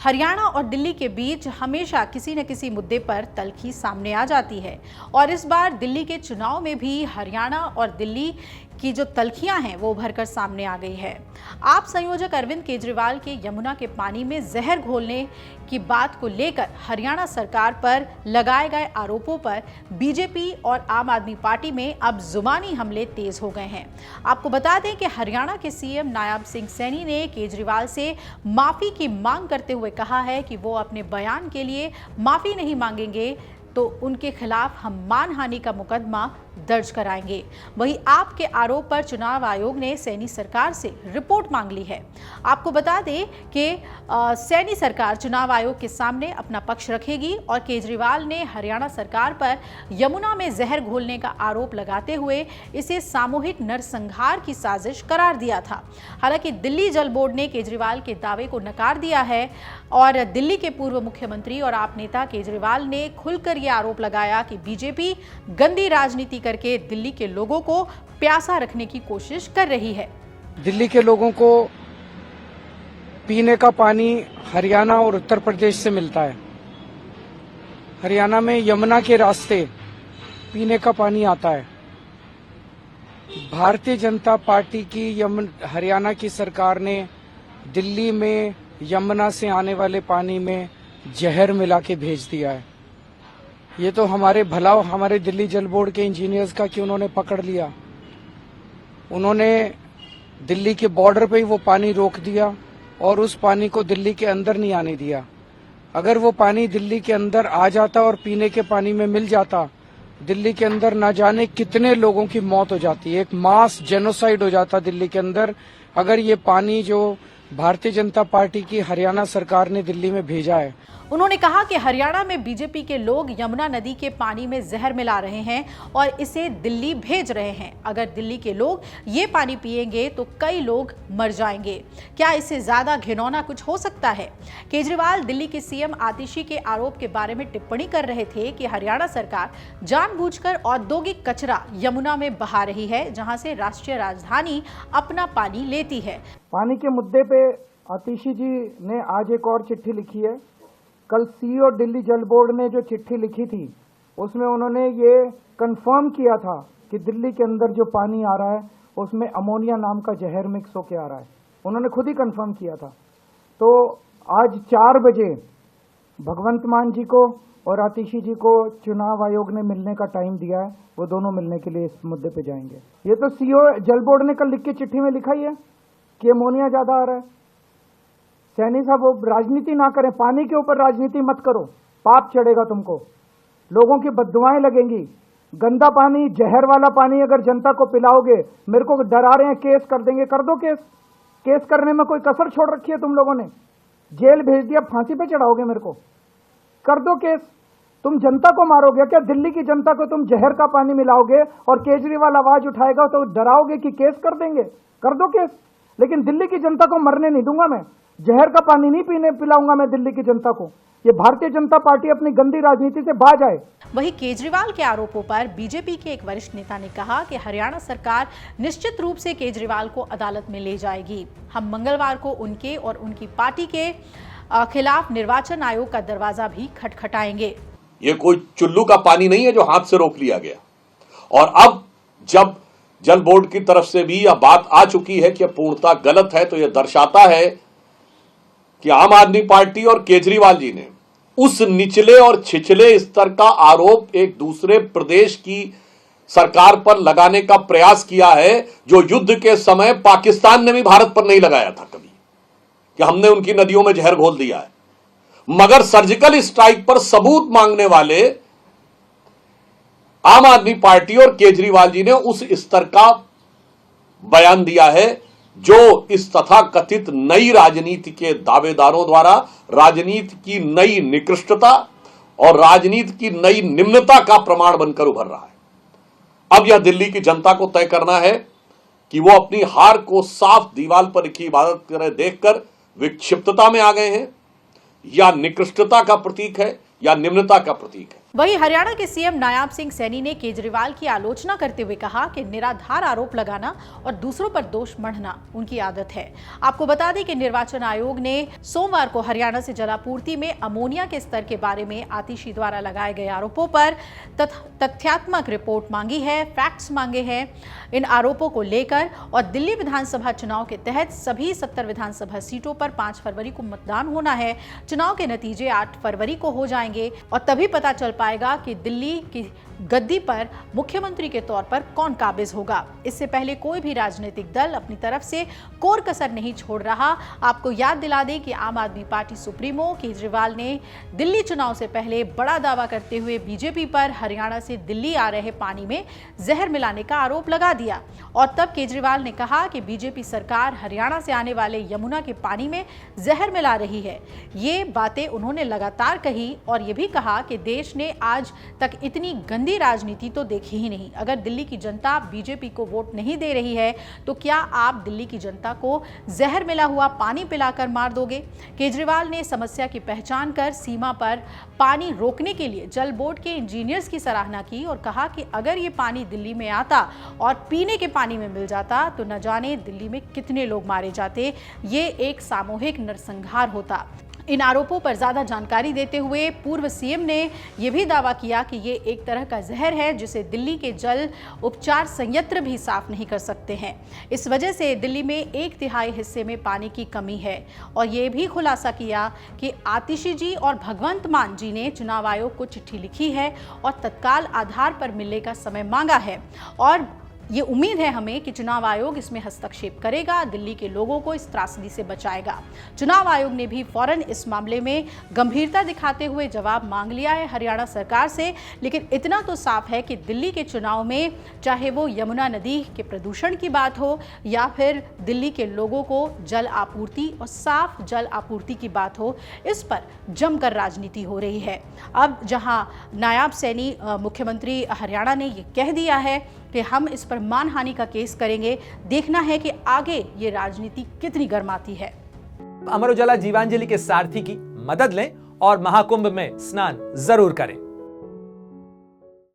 हरियाणा और दिल्ली के बीच हमेशा किसी न किसी मुद्दे पर तल्खी सामने आ जाती है और इस बार दिल्ली के चुनाव में भी हरियाणा और दिल्ली की जो तल्खियां हैं वो उभरकर सामने आ गई है। आप संयोजक अरविंद केजरीवाल के यमुना के पानी में जहर घोलने की बात को लेकर हरियाणा सरकार पर लगाए गए आरोपों पर बीजेपी और आम आदमी पार्टी में अब जुबानी हमले तेज हो गए हैं। आपको बता दें कि हरियाणा के सीएम नायब सिंह सैनी ने केजरीवाल से माफी की मांग करते हुए कहा है कि वो अपने बयान के लिए माफी नहीं मांगेंगे तो उनके खिलाफ हम मानहानि का मुकदमा दर्ज कराएंगे। वहीं आपके आरोप पर चुनाव आयोग ने सैनी सरकार से रिपोर्ट मांग ली है। आपको बता दें कि सैनी सरकार चुनाव आयोग के सामने अपना पक्ष रखेगी और केजरीवाल ने हरियाणा सरकार पर यमुना में जहर घोलने का आरोप लगाते हुए इसे सामूहिक नरसंहार की साजिश करार दिया था। हालांकि दिल्ली जल बोर्ड ने केजरीवाल के दावे को नकार दिया है और दिल्ली के पूर्व मुख्यमंत्री और आप नेता केजरीवाल ने खुलकर यह आरोप लगाया कि बीजेपी गंदी राजनीति करके दिल्ली के लोगों को प्यासा रखने की कोशिश कर रही है। दिल्ली के लोगों को पीने का पानी हरियाणा और उत्तर प्रदेश से मिलता है। हरियाणा में यमुना के रास्ते पीने का पानी आता है। भारतीय जनता पार्टी की हरियाणा की सरकार ने दिल्ली में यमुना से आने वाले पानी में जहर मिला के भेज दिया है। ये तो हमारे भला हमारे दिल्ली जल बोर्ड के इंजीनियर्स का कि उन्होंने पकड़ लिया। उन्होंने दिल्ली के बॉर्डर पे ही वो पानी रोक दिया और उस पानी को दिल्ली के अंदर नहीं आने दिया। अगर वो पानी दिल्ली के अंदर आ जाता और पीने के पानी में मिल जाता, दिल्ली के अंदर ना जाने कितने लोगों की मौत हो जाती। एक मास जेनोसाइड हो जाता दिल्ली के अंदर अगर ये पानी जो भारतीय जनता पार्टी की हरियाणा सरकार ने दिल्ली में भेजा है। उन्होंने कहा कि हरियाणा में बीजेपी के लोग यमुना नदी के पानी में जहर मिला रहे हैं और इसे दिल्ली भेज रहे हैं। अगर दिल्ली के लोग ये पानी पिएंगे तो कई लोग मर जाएंगे। क्या इससे ज्यादा घिनौना कुछ हो सकता है? केजरीवाल दिल्ली के सीएम आतिशी के आरोप के बारे में टिप्पणी कर रहे थे कि हरियाणा सरकार जानबूझकर औद्योगिक कचरा यमुना में बहा रही है, जहां से राष्ट्रीय राजधानी अपना पानी लेती है। पानी के मुद्दे पे आतिशी जी ने आज एक और चिट्ठी लिखी है। कल सीईओ दिल्ली जल बोर्ड ने जो चिट्ठी लिखी थी उसमें उन्होंने ये कंफर्म किया था कि दिल्ली के अंदर जो पानी आ रहा है उसमें अमोनिया नाम का जहर मिक्स होके आ रहा है। उन्होंने खुद ही कंफर्म किया था। तो आज 4 बजे भगवंत मान जी को और आतिशी जी को चुनाव आयोग ने मिलने का टाइम दिया है। वो दोनों मिलने के लिए इस मुद्दे पे जाएंगे। ये तो सीईओ जल बोर्ड ने कल लिख के चिट्ठी में लिखा ही है कि अमोनिया ज्यादा आ रहा है। सैनी साहब वो राजनीति ना करें, पानी के ऊपर राजनीति मत करो, पाप चढ़ेगा तुमको, लोगों की बद्दुआएं लगेंगी। गंदा पानी जहर वाला पानी अगर जनता को पिलाओगे, मेरे को डरा रहे हैं केस कर देंगे, कर दो केस। केस करने में कोई कसर छोड़ रखी है तुम लोगों ने? जेल भेज दिया, फांसी पे चढ़ाओगे मेरे को? कर दो केस। तुम जनता को मारोगे क्या? दिल्ली की जनता को तुम जहर का पानी मिलाओगे और केजरीवाल आवाज उठाएगा तो डराओगे कि केस कर देंगे? कर दो केस। लेकिन दिल्ली की जनता को मरने नहीं दूंगा मैं। जहर का पानी नहीं पिलाऊंगा मैं दिल्ली की जनता को। ये भारतीय जनता पार्टी अपनी गंदी राजनीति से बाज आए। वहीं केजरीवाल के आरोपों पर बीजेपी के एक वरिष्ठ नेता ने कहा कि हरियाणा सरकार निश्चित रूप से केजरीवाल को अदालत में ले जाएगी। हम मंगलवार को उनके और उनकी पार्टी के खिलाफ निर्वाचन आयोग का दरवाजा भी खटखटाएंगे। ये कोई चुल्लू का पानी नहीं है जो हाथ से रोक लिया गया। और अब जब जल बोर्ड की तरफ से भी यह बात आ चुकी है कि पूर्णतः गलत है, तो यह दर्शाता है कि आम आदमी पार्टी और केजरीवाल जी ने उस निचले और छिछले स्तर का आरोप एक दूसरे प्रदेश की सरकार पर लगाने का प्रयास किया है, जो युद्ध के समय पाकिस्तान ने भी भारत पर नहीं लगाया था कभी, कि हमने उनकी नदियों में जहर घोल दिया है। मगर सर्जिकल स्ट्राइक पर सबूत मांगने वाले आम आदमी पार्टी और केजरीवाल जी ने उस स्तर का बयान दिया है जो इस तथाकथित नई राजनीति के दावेदारों द्वारा राजनीति की नई निकृष्टता और राजनीति की नई निम्नता का प्रमाण बनकर उभर रहा है। अब यह दिल्ली की जनता को तय करना है कि वो अपनी हार को साफ दीवार पर लिखी इबादत करे देखकर विक्षिप्तता में आ गए हैं, या निकृष्टता का प्रतीक है या निम्नता का प्रतीक है। वहीं हरियाणा के सीएम नायाब सिंह सैनी ने केजरीवाल की आलोचना करते हुए कहा कि निराधार आरोप लगाना और दूसरों पर दोष मढ़ना उनकी आदत है। आपको बता दें कि निर्वाचन आयोग ने सोमवार को हरियाणा से जलापूर्ति में अमोनिया के स्तर के बारे में आतिशी द्वारा लगाए गए आरोपों पर तथ्यात्मक रिपोर्ट मांगी है, फैक्ट्स मांगे हैं इन आरोपों को लेकर। और दिल्ली विधानसभा चुनाव के तहत सभी 70 विधानसभा सीटों पर 5 फरवरी को मतदान होना है। चुनाव के नतीजे 8 फरवरी को हो जाएंगे और तभी पता चल पाएगा कि दिल्ली की गद्दी पर मुख्यमंत्री के तौर पर कौन काबिज होगा। इससे पहले कोई भी राजनीतिक दल अपनी तरफ से कोर कसर नहीं छोड़ रहा। आपको याद दिला दें कि आम आदमी पार्टी सुप्रीमो केजरीवाल ने दिल्ली चुनाव से पहले बड़ा दावा करते हुए बीजेपी पर हरियाणा से दिल्ली आ रहे पानी में जहर मिलाने का आरोप लगा दिया। और तब केजरीवाल ने कहा कि बीजेपी सरकार हरियाणा से आने वाले यमुना के पानी में जहर मिला रही है। ये बातें उन्होंने लगातार कही और ये भी कहा कि देश ने आज तक इतनी गंदी राजनीति तो देखी ही नहीं। अगर दिल्ली की जनता बीजेपी को वोट नहीं दे रही है तो क्या आप दिल्ली की जनता को जहर मिला हुआ पानी पिलाकर मार दोगे? केजरीवाल ने समस्या की पहचान कर सीमा पर पानी रोकने के लिए जल बोर्ड के इंजीनियर्स की सराहना की और कहा कि अगर ये पानी दिल्ली में आता और पीने के पानी में मिल जाता तो न जाने दिल्ली में कितने लोग मारे जाते। ये एक सामूहिक नरसंहार होता। इन आरोपों पर ज्यादा जानकारी देते हुए पूर्व सीएम ने यह भी दावा किया कि ये एक तरह का जहर है जिसे दिल्ली के जल उपचार संयंत्र भी साफ नहीं कर सकते हैं। इस वजह से दिल्ली में 1/3 हिस्से में पानी की कमी है। और ये भी खुलासा किया कि आतिशी जी और भगवंत मान जी ने चुनाव आयोग को चिट्ठी लिखी है और तत्काल आधार पर मिलने का समय मांगा है। और ये उम्मीद है हमें कि चुनाव आयोग इसमें हस्तक्षेप करेगा, दिल्ली के लोगों को इस त्रासदी से बचाएगा। चुनाव आयोग ने भी फौरन इस मामले में गंभीरता दिखाते हुए जवाब मांग लिया है हरियाणा सरकार से। लेकिन इतना तो साफ है कि दिल्ली के चुनाव में चाहे वो यमुना नदी के प्रदूषण की बात हो या फिर दिल्ली के लोगों को जल आपूर्ति और साफ जल आपूर्ति की बात हो, इस पर जमकर राजनीति हो रही है। अब जहां नायाब सैनी मुख्यमंत्री हरियाणा ने ये कह दिया है कि हम इस पर मानहानि का केस करेंगे, देखना है कि आगे ये राजनीति कितनी गर्माती है। अमर उजाला जीवांजलि के सारथी की मदद लें और महाकुंभ में स्नान जरूर करें।